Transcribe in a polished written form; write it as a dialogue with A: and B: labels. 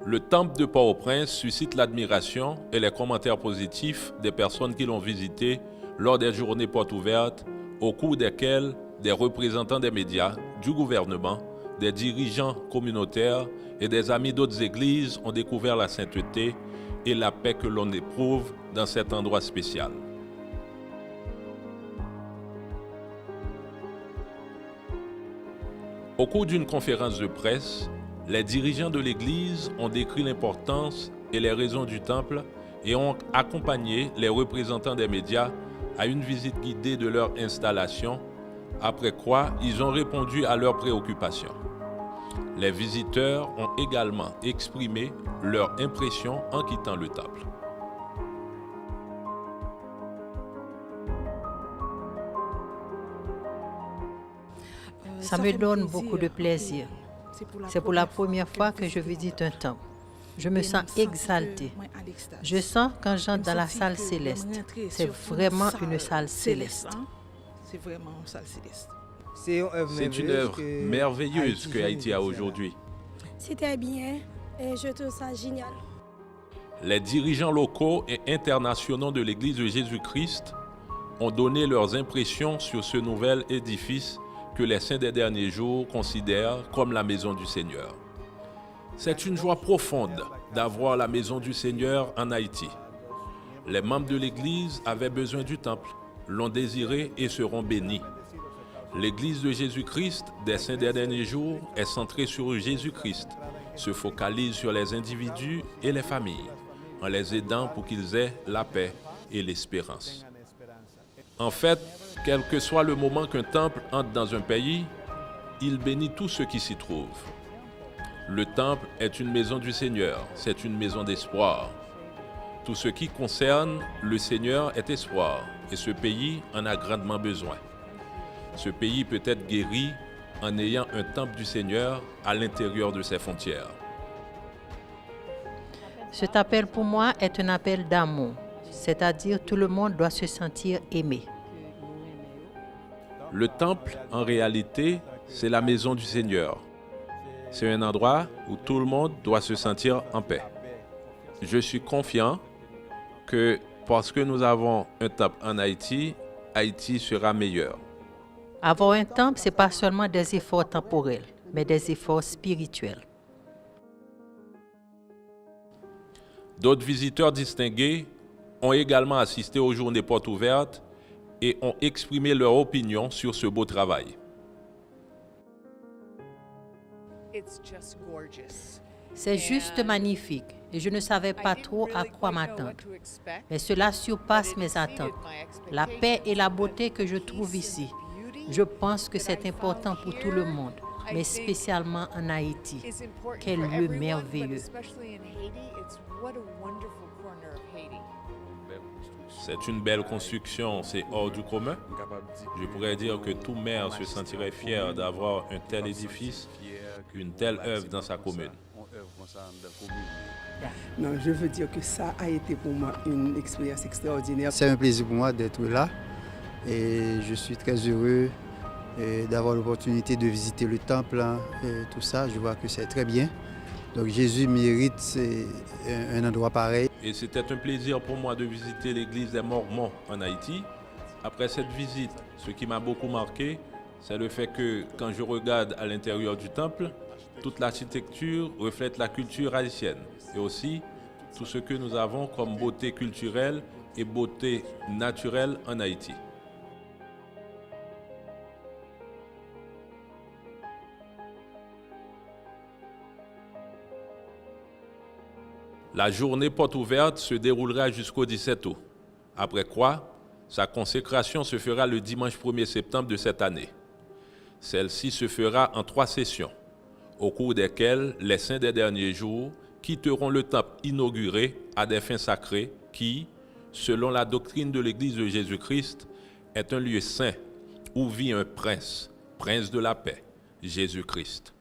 A: Le temple de Port-au-Prince suscite l'admiration et les commentaires positifs des personnes qui l'ont visité lors des journées portes ouvertes, au cours desquelles des représentants des médias, du gouvernement, des dirigeants communautaires et des amis d'autres églises ont découvert la sainteté et la paix que l'on éprouve dans cet endroit spécial. Au cours d'une conférence de presse, les dirigeants de l'Église ont décrit l'importance et les raisons du temple et ont accompagné les représentants des médias à une visite guidée de leur installation, après quoi ils ont répondu à leurs préoccupations. Les visiteurs ont également exprimé leur impression en quittant le temple.
B: Ça me donne beaucoup de plaisir. C'est pour la première fois que je visite un temple. Je me sens exaltée. Je sens quand j'entre dans la salle céleste. C'est vraiment une salle céleste.
A: C'est une œuvre merveilleuse que Haïti a aujourd'hui.
C: C'était bien et je trouve ça génial.
A: Les dirigeants locaux et internationaux de l'Église de Jésus-Christ ont donné leurs impressions sur ce nouvel édifice que les saints des derniers jours considèrent comme la maison du Seigneur. C'est une joie profonde d'avoir la maison du Seigneur en Haïti. Les membres de l'Église avaient besoin du temple, l'ont désiré et seront bénis. L'Église de Jésus-Christ des saints des derniers jours est centrée sur Jésus-Christ, se focalise sur les individus et les familles, en les aidant pour qu'ils aient la paix et l'espérance. En fait, quel que soit le moment qu'un temple entre dans un pays, il bénit tous ceux qui s'y trouvent. Le temple est une maison du Seigneur, c'est une maison d'espoir. Tout ce qui concerne le Seigneur est espoir, et ce pays en a grandement besoin. Ce pays peut être guéri en ayant un temple du Seigneur à l'intérieur de ses frontières.
B: Cet appel pour moi est un appel d'amour, c'est-à-dire tout le monde doit se sentir aimé.
A: Le temple, en réalité, c'est la maison du Seigneur. C'est un endroit où tout le monde doit se sentir en paix. Je suis confiant que parce que nous avons un temple en Haïti, Haïti sera meilleur.
B: Avoir un temple, ce n'est pas seulement des efforts temporels, mais des efforts spirituels.
A: D'autres visiteurs distingués ont également assisté aux journées portes ouvertes et ont exprimé leur opinion sur ce beau travail.
B: C'est juste magnifique et je ne savais pas trop à quoi m'attendre. Mais cela surpasse mes attentes. La paix et la beauté que je trouve ici, je pense que c'est important pour tout le monde, mais spécialement en Haïti. Quel lieu merveilleux!
A: C'est une belle construction, c'est hors du commun. Je pourrais dire que tout maire se sentirait fier d'avoir un tel édifice, une telle œuvre dans sa commune.
D: Non, je veux dire que ça a été pour moi une expérience extraordinaire.
E: C'est un plaisir pour moi d'être là et je suis très heureux d'avoir l'opportunité de visiter le temple et tout ça. Je vois que c'est très bien. Donc Jésus mérite un endroit pareil.
A: Et c'était un plaisir pour moi de visiter l'église des Mormons en Haïti. Après cette visite, ce qui m'a beaucoup marqué, c'est le fait que quand je regarde à l'intérieur du temple, toute l'architecture reflète la culture haïtienne et aussi tout ce que nous avons comme beauté culturelle et beauté naturelle en Haïti. La journée porte ouverte se déroulera jusqu'au 17 août, après quoi sa consécration se fera le dimanche 1er septembre de cette année. Celle-ci se fera en 3 sessions, au cours desquelles les saints des derniers jours quitteront le temple inauguré à des fins sacrées qui, selon la doctrine de l'Église de Jésus-Christ, est un lieu saint où vit un prince, prince de la paix, Jésus-Christ.